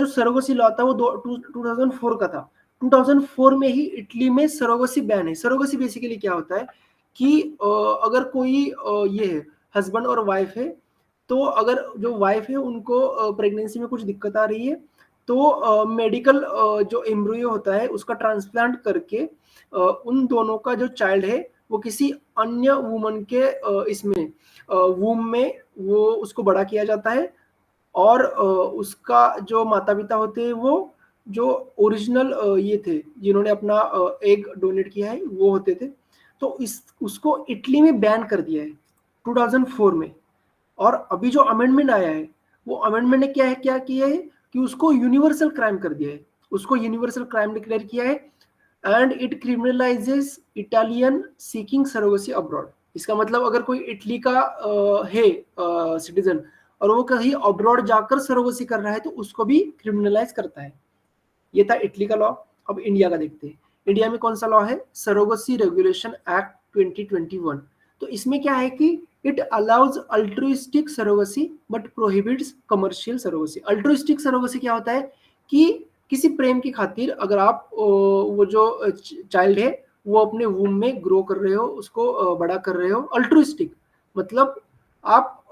Surrogacy law था वो 2004 का था। 2004 में ही इटली में सरोगेसी बैन है। सरोगेसी बेसिकली क्या होता है कि अगर कोई ये है हस्बैंड और वाइफ है, तो अगर जो वाइफ है उनको प्रेगनेंसी में कुछ दिक्कत आ रही है, तो मेडिकल जो एम्ब्रियो होता है उसका ट्रांसप्लांट करके उन दोनों का जो चाइल्ड है वो किसी अन्य वुमन के इसमें वूम में वो उसको बड़ा किया जाता है, और उसका जो माता पिता होते हैं वो जो ओरिजिनल ये थे जिन्होंने अपना एग डोनेट किया है वो होते थे। तो इस उसको इटली में बैन कर दिया है 2004 में। और अभी जो अमेंडमेंट आया है वो अमेंडमेंट ने क्या किया है कि उसको यूनिवर्सल क्राइम कर दिया है, उसको यूनिवर्सल क्राइम डिक्लेयर किया है। And it criminalises Italian seeking surrogacy abroad. इसका मतलब अगर कोई इटली का है सिटीजन और वो कहीं अब्रॉड जाकर सरोगेसी कर रहा है तो उसको भी क्रिमिनलाइज करता है। ये था इटली का लॉ। अब इंडिया का देखते हैं। इंडिया में कौन सा लॉ है? Surrogacy regulation act 2021। तो इसमें क्या है कि it allows altruistic surrogacy but prohibits commercial surrogacy. Altruistic surrogacy क्या होता है कि किसी प्रेम की खातिर अगर आप वो जो चाइल्ड है वो अपने वूम में ग्रो कर रहे हो, उसको बड़ा कर रहे हो, अल्ट्रुइस्टिक मतलब आप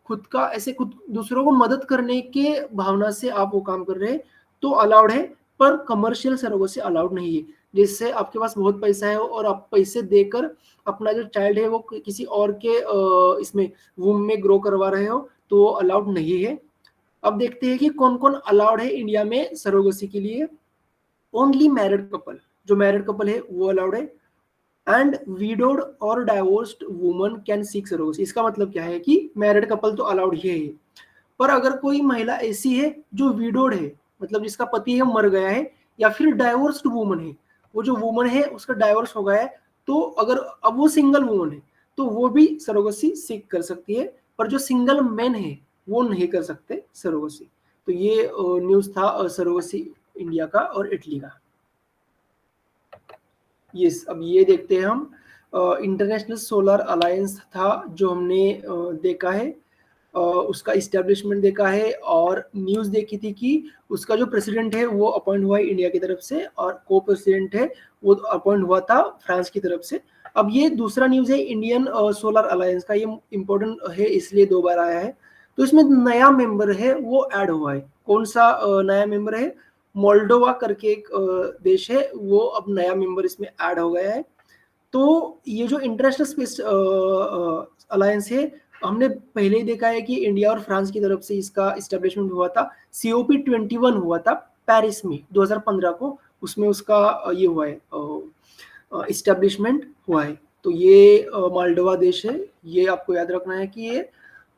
खुद का ऐसे खुद दूसरों को मदद करने के भावना से आप वो काम कर रहे हैं तो अलाउड है, पर कमर्शियल सरोगेसी अलाउड नहीं है। जिससे आपके पास बहुत पैसा है और आप पैसे देकर अपना जो चाइल्ड है वो किसी और के इसमें वूम में ग्रो करवा रहे हो तो वो अलाउड नहीं है। अब देखते हैं कि कौन कौन अलाउड है इंडिया में सरोगेसी के लिए। ओनली मैरिड कपल, जो मैरिड कपल है वो अलाउड है। एंड विडोड और divorced woman can seek surrogacy. इसका मतलब क्या है कि मैरिड कपल तो अलाउड ही है, पर अगर कोई महिला ऐसी है जो विडोड है, मतलब जिसका पति है मर गया है, या फिर डाइवोर्स्ड वुमन है, वो जो वुमन है उसका डाइवोर्स हो गया है, तो अगर अब वो सिंगल वुमन है तो वो भी सरोगेसी सीक कर सकती है, पर जो सिंगल मैन है वो नहीं कर सकते सरोगेसी। तो ये न्यूज था सरोगेसी इंडिया का और इटली का। यस, अब ये देखते हैं हम। इंटरनेशनल सोलर अलायंस था जो हमने देखा है, उसका इस्टेब्लिशमेंट देखा है, और न्यूज़ देखी थी कि उसका जो प्रेसिडेंट है वो अपॉइंट हुआ है इंडिया की तरफ से, और को प्रेसिडेंट है वो अपॉइंट हुआ था फ्रांस की तरफ से। अब ये दूसरा न्यूज़ है इंडियन सोलर अलायंस का, ये इम्पोर्टेंट है इसलिए 2 बार आया है। तो इसमें नया मेंबर है वो ऐड हुआ है। कौन सा नया मेंबर है? मोल्डोवा करके एक देश है, वो अब नया मेंबर इसमें ऐड हो गया है। तो ये जो इंटरनेशनल स्पेस अलायंस है, हमने पहले ही देखा है कि इंडिया और फ्रांस की तरफ से इसका इस्टेब्लिशमेंट हुआ था। COP21 हुआ था पेरिस में 2015 को, उसमें उसका ये हुआ है, इस्टेब्लिशमेंट हुआ है। तो ये मालडोवा देश है, ये आपको याद रखना है कि ये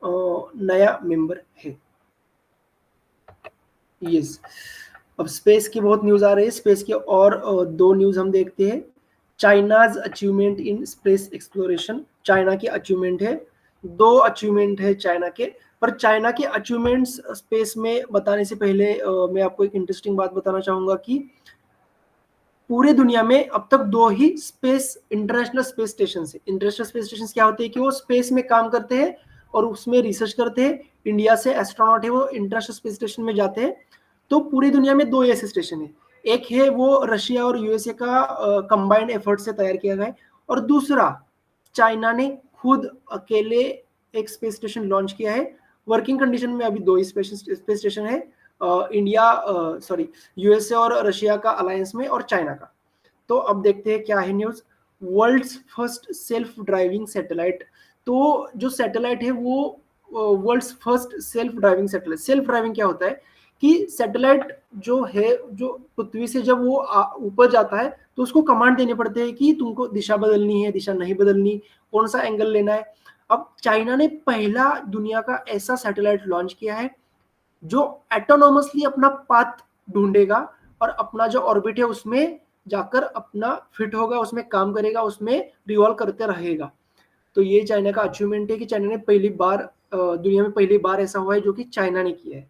नया मेंबर है। यस, अब स्पेस की बहुत न्यूज़ आ रही है। स्पेस की और 2 न्यूज़ हम देखते हैं। China's achievement in space exploration, China की अचीवमेंट है, 2 अचीवमेंट है चाइना के। पर चाइना के अचीवमेंट्स स्पेस में बताने से पहले मैं आपको एक इंटरेस्टिंग बात बताना चाहूँगा कि पूरे दुनिया में अब तक 2 ही इंटरनेशनल स्पेस स्टेशन है। इंटरनेशनल स्पेस स्टेशन क्या होते हैं कि वो स्पेस में काम करते हैं और उसमें रिसर्च करते हैं। इंडिया से एस्ट्रोनॉट है वो इंटरनेशनल स्पेस स्टेशन में जाते हैं। तो पूरी दुनिया में 2 ऐसे स्टेशन है, एक है वो रशिया और यूएसए का कंबाइंड एफर्ट से तैयार किया गया है, और दूसरा चाइना ने खुद अकेले एक स्पेस स्टेशन लॉन्च किया है। वर्किंग कंडीशन में अभी 2 ही स्पेस स्टेशन है, यूएसए और रशिया का अलायंस में, और चाइना का। तो अब देखते हैं क्या है news. World's first self driving satellite. तो जो सैटेलाइट है वो world's first self driving satellite. Self driving क्या होता है कि सैटेलाइट जो है, जो पृथ्वी से जब वो ऊपर जाता है तो उसको कमांड देने पड़ते हैं कि तुमको दिशा बदलनी है, दिशा नहीं बदलनी, कौन सा एंगल लेना है। अब चाइना ने पहला दुनिया का ऐसा सैटेलाइट लॉन्च किया है जो एटोनोमसली अपना पाथ ढूंढेगा और अपना जो ऑर्बिट है उसमें जाकर अपना फिट होगा, उसमें काम करेगा, उसमें रिवॉल्व करते रहेगा। तो ये चाइना का अचीवमेंट है कि चाइना ने पहली बार दुनिया में पहली बार ऐसा हुआ है जो कि चाइना ने किया है।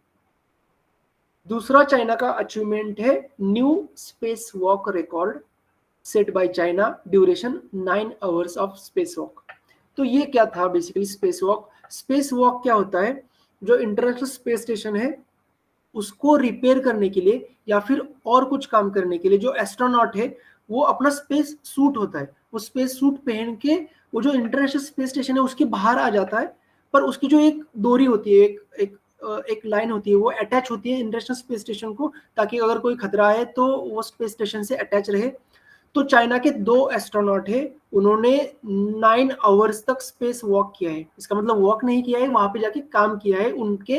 दूसरा चाइना का अचीवमेंट है new space walk record set by China, duration 9 hours of space walk. तो ये क्या था basically space walk? Space walk क्या होता है? जो इंटरनेशनल स्पेस स्टेशन है उसको रिपेयर करने के लिए या फिर और कुछ काम करने के लिए जो एस्ट्रोनॉट है वो अपना स्पेस सूट होता है, वो स्पेस सूट पहन के वो जो इंटरनेशनल स्पेस स्टेशन है उसके बाहर आ जाता है, पर उसकी जो एक डोरी होती है, एक लाइन होती है, वो अटैच होती है इंटरनेशनल स्पेस स्टेशन को, ताकि अगर कोई खतरा है तो वो स्पेस स्टेशन से अटैच रहे। तो चाइना के 2 एस्ट्रोनॉट है, उन्होंने 9 आवर्स तक स्पेस वॉक किया है, इसका मतलब वॉक नहीं किया है, वहां पे जाके काम किया है उनके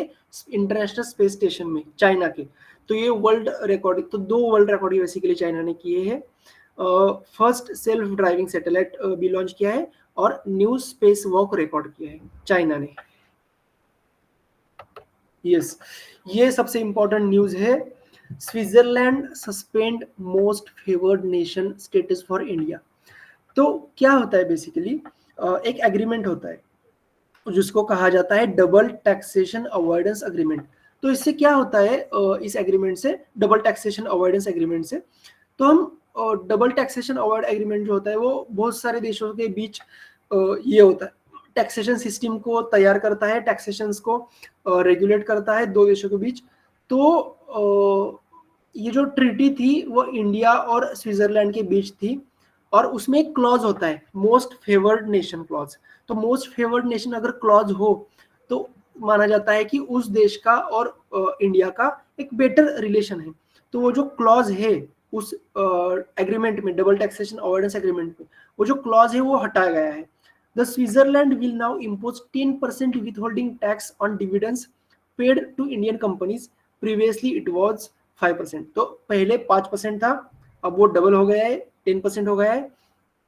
इंटरनेशनल स्पेस स्टेशन में चाइना के। तो ये वर्ल्ड रिकॉर्ड, तो 2 वर्ल्ड रिकॉर्ड बेसिकली चाइना ने किए हैं। फर्स्ट सेल्फ ड्राइविंग सैटेलाइट भी लॉन्च किया है और न्यू स्पेस वॉक रिकॉर्ड किया है चाइना ने। यस, ये सबसे इंपॉर्टेंट न्यूज है। Switzerland suspend most favoured nation status for India. तो क्या होता है बेसिकली, एक एग्रीमेंट होता है जिसको कहा जाता है डबल टैक्सेशन अवॉइडेंस अग्रीमेंट। तो इससे क्या होता है, इस एग्रीमेंट से, डबल टैक्सेशन अवॉइडेंस एग्रीमेंट से, तो हम डबल टैक्सेशन अवॉइड एग्रीमेंट जो होता है वो बहुत सारे देशों के बीच ये होता है, टैक्सेशन सिस्टम को तैयार करता है, टैक्सेशन को रेगुलेट करता है 2 देशों के बीच। तो ये जो ट्रीटी थी वो इंडिया और स्विट्जरलैंड के बीच थी, और उसमें एक क्लॉज होता है मोस्ट फेवर्ड नेशन क्लॉज। तो मोस्ट फेवर्ड नेशन अगर क्लॉज हो तो माना जाता है कि उस देश का और इंडिया का एक बेटर रिलेशन है। तो वो जो क्लॉज है उस एग्रीमेंट में, डबल टैक्सेशन अवॉइडेंस एग्रीमेंट में, वो जो क्लॉज है वो हटाया गया है। The Switzerland will now impose 10% withholding tax on dividends paid to Indian companies, previously it was 5%। तो पहले 5% था, अब वो डबल हो गया है, 10% हो गया है।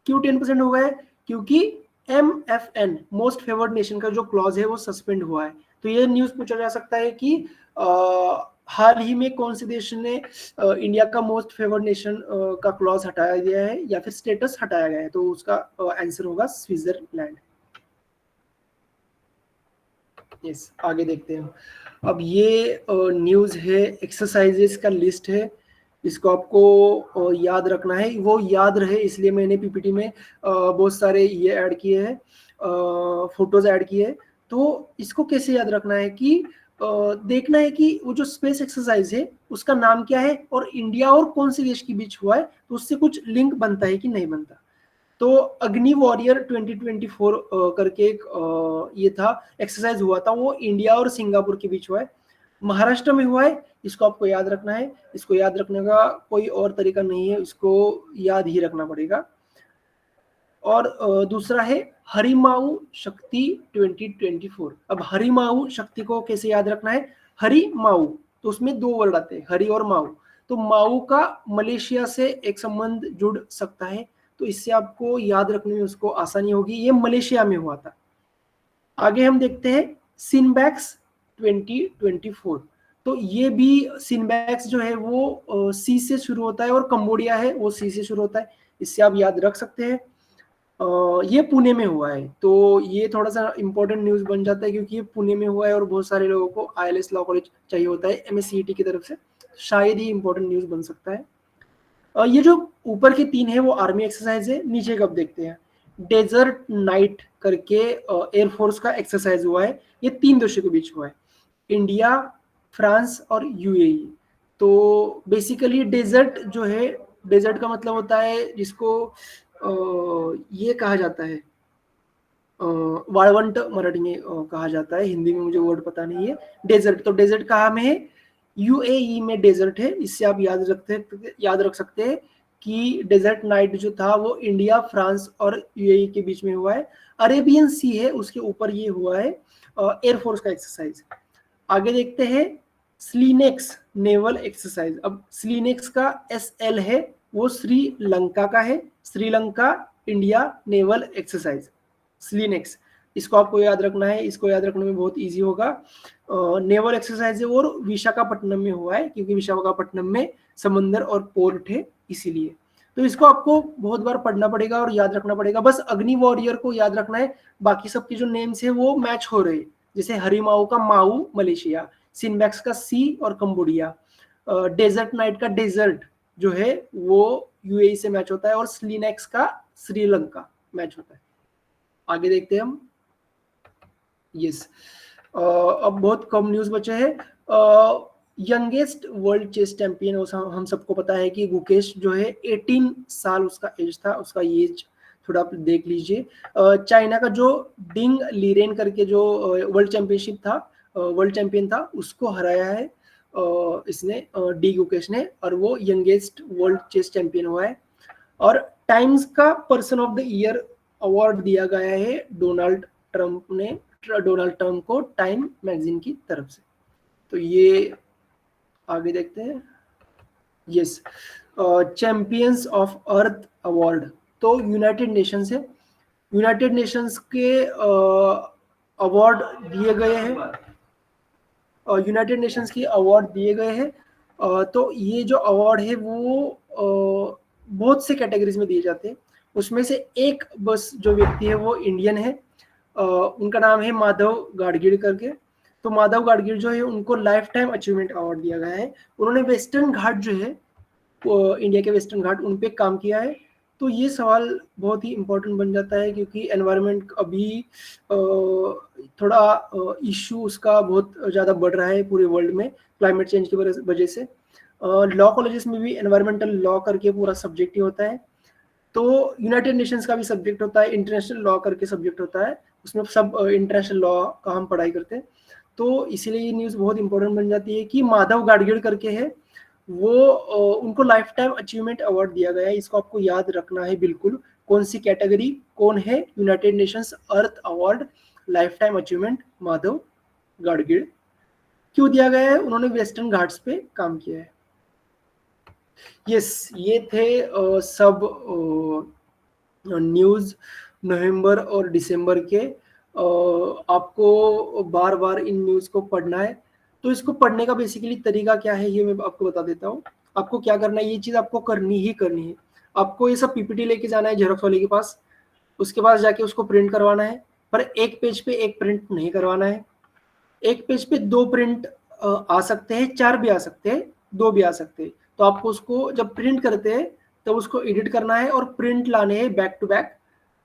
क्यों 10% हो गया है? क्योंकि MFN मोस्ट फेवर्ड नेशन का जो क्लॉज है वो सस्पेंड हुआ है। तो ये न्यूज पूछा जा सकता है कि हाल ही में कौन से देश ने इंडिया का मोस्ट फेवर्ड नेशन का क्लॉज हटाया गया है या फिर स्टेटस हटाया गया है, तो उसका आंसर होगा स्विट्जरलैंड। यस, आगे देखते हैं। अब ये न्यूज है, एक्सरसाइजेस का लिस्ट है, इसको आपको याद रखना है। वो याद रहे इसलिए मैंने पीपीटी में बहुत सारे ये ऐड किए हैं, फोटोज ऐड किए हैं। तो इसको कैसे याद रखना है कि देखना है कि वो जो स्पेस एक्सरसाइज है उसका नाम क्या है और इंडिया और कौन से देश के बीच हुआ है, तो उससे कुछ लिंक बनता है कि नहीं बनता। तो अग्नि वॉरियर 2024 करके एक ये था, एक्सरसाइज हुआ था, वो इंडिया और सिंगापुर के बीच हुआ है, महाराष्ट्र में हुआ है। इसको आपको याद रखना है, इसको याद रखने का कोई और तरीका नहीं है, इसको याद ही रखना पड़ेगा। और दूसरा है हरिमाऊ शक्ति 2024। अब हरिमाऊ शक्ति को कैसे याद रखना है? हरि माऊ, तो उसमें 2 वर्ड आते हैं, हरि और माऊ। तो माऊ का मलेशिया से एक संबंध जुड़ सकता है, तो इससे आपको याद रखने में उसको आसानी होगी। ये मलेशिया में हुआ था। आगे हम देखते हैं सिनबैक्स 2024। तो ये भी सिनबैक्स जो है वो सी से शुरू होता है और कंबोडिया है वो सी से शुरू होता है, इससे आप याद रख सकते हैं। ये पुणे में हुआ है, तो ये थोड़ा सा इंपॉर्टेंट न्यूज बन जाता है क्योंकि ये पुणे में हुआ है और बहुत सारे लोगों को ILS लॉ कॉलेज चाहिए होता है MSCET की तरफ से, शायद ही इंपॉर्टेंट न्यूज बन सकता है। ये जो ऊपर के 3 है वो आर्मी एक्सरसाइज है। नीचे कब देखते हैं, डेजर्ट नाइट करके एयरफोर्स का एक्सरसाइज हुआ है, ये 3 देशों के बीच हुआ है, इंडिया, फ्रांस और UAE। तो बेसिकली डेजर्ट जो है, डेजर्ट का मतलब होता है जिसको ये कहा जाता है, वाळवंट मराठी में कहा जाता है, हिंदी में मुझे वर्ड पता नहीं है। डेजर्ट, तो डेजर्ट कहाँ में है? UAE में डेजर्ट है। इससे आप याद रख सकते हैं कि डेजर्ट नाइट जो था वो इंडिया, फ्रांस और UAE के बीच में हुआ है। अरेबियन सी है उसके ऊपर ये हुआ है, एयरफोर्स का एक्सरसाइज। आगे देखते हैं स्लीनेक्स नेवल एक्सरसाइज। अब स्लीनेक्स का SL है, वो श्रीलंका का है, श्रीलंका इंडिया नेवल एक्सरसाइज स्लीनेक्स। इसको आपको याद रखना है, इसको याद रखने में बहुत इजी होगा। नेवल एक्सरसाइज है और विशाखापट्टनम में हुआ है क्योंकि विशाखापट्टनम में समंदर और पोर्ट है इसीलिए। तो इसको आपको बहुत बार पढ़ना पड़ेगा और याद रखना पड़ेगा। बस अग्नि वॉरियर को याद रखना है, बाकी सबके जो नेम्स है वो मैच हो रहे हैं। जैसे हरिमाऊ का माऊ मलेशिया, सिनबैक्स का सी और कंबोडिया, डेजर्ट नाइट का डेजर्ट जो है वो UAE से मैच होता है और स्लीनेक्स का श्रीलंका मैच होता है। आगे देखते हैं हम। यस, अब बहुत कम न्यूज बचे हैं। यंगेस्ट वर्ल्ड चेस चैंपियन हम सबको पता है कि गुकेश जो है 18 साल उसका एज था, उसका एज थोड़ा आप देख लीजिए। चाइना का जो डिंग लीरेन करके जो वर्ल्ड चैंपियनशिप था, वर्ल्ड चैंपियन था, उसको हराया है इसने, डी गुकेश ने, और वो यंगेस्ट वर्ल्ड चेस चैंपियन हुआ है। और टाइम्स का person of the year award दिया गया है डोनाल्ड ट्रम्प को टाइम मैगजीन की तरफ से। तो ये आगे देखते हैं। Yes, champions of earth award तो यूनाइटेड नेशंस है, यूनाइटेड नेशंस के अवार्ड दिए गए हैं, यूनाइटेड नेशंस की अवार्ड दिए गए हैं। तो ये जो अवार्ड है वो बहुत से कैटेगरीज में दिए जाते हैं, उसमें से एक बस जो व्यक्ति है वो इंडियन है, उनका नाम है माधव गाडगिल करके। तो माधव गाडगिल जो है उनको लाइफ टाइम अचीवमेंट अवार्ड दिया गया है। उन्होंने वेस्टर्न घाट जो है, इंडिया के वेस्टर्न घाट, उन पे काम किया है। तो ये सवाल बहुत ही इम्पोर्टेंट बन जाता है क्योंकि एनवायरनमेंट अभी थोड़ा इशू उसका बहुत ज़्यादा बढ़ रहा है पूरे वर्ल्ड में क्लाइमेट चेंज की वजह से। लॉ कॉलेजेस में भी एनवायरमेंटल लॉ करके पूरा सब्जेक्ट ही होता है, तो यूनाइटेड नेशंस का भी सब्जेक्ट होता है, इंटरनेशनल लॉ करके सब्जेक्ट होता है, उसमें सब इंटरनेशनल लॉ का हम पढ़ाई करते हैं। तो इसीलिए ये न्यूज़ बहुत इंपॉर्टेंट बन जाती है कि माधव गाडगिल करके है वो, उनको लाइफ टाइम अचीवमेंट अवार्ड दिया गया है। इसको आपको याद रखना है बिल्कुल, कौन सी कैटेगरी, कौन है, यूनाइटेड नेशंस अर्थ award life time achievement Madhav Gadgil. क्यों दिया गया है? उन्होंने वेस्टर्न घाट्स पे काम किया है। यस, ये थे सब न्यूज़ नवंबर और दिसंबर के। आपको बार बार इन न्यूज़ को पढ़ना है। तो इसको पढ़ने का बेसिकली तरीका क्या है ये मैं आपको बता देता हूँ। आपको क्या करना है, ये चीज़ आपको करनी ही करनी है। आपको ये सब पीपीटी लेके जाना है जेरोक्स वाले के पास, उसके पास जाके उसको प्रिंट करवाना है, पर एक पेज पे एक प्रिंट नहीं करवाना है। एक पेज पे दो प्रिंट आ सकते हैं, चार भी आ सकते हैं, दो भी आ सकते हैं। तो आपको उसको जब प्रिंट करते हैं तब उसको एडिट करना है और प्रिंट लाने हैं बैक टू बैक।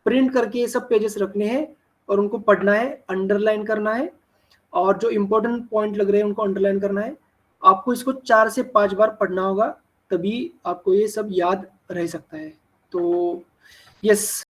प्रिंट करके ये सब पेजेस रखने हैं और उनको पढ़ना है, अंडरलाइन करना है, और जो इंपॉर्टेंट पॉइंट लग रहे हैं उनको अंडरलाइन करना है। आपको इसको 4 से 5 बार पढ़ना होगा, तभी आपको ये सब याद रह सकता है। तो यस।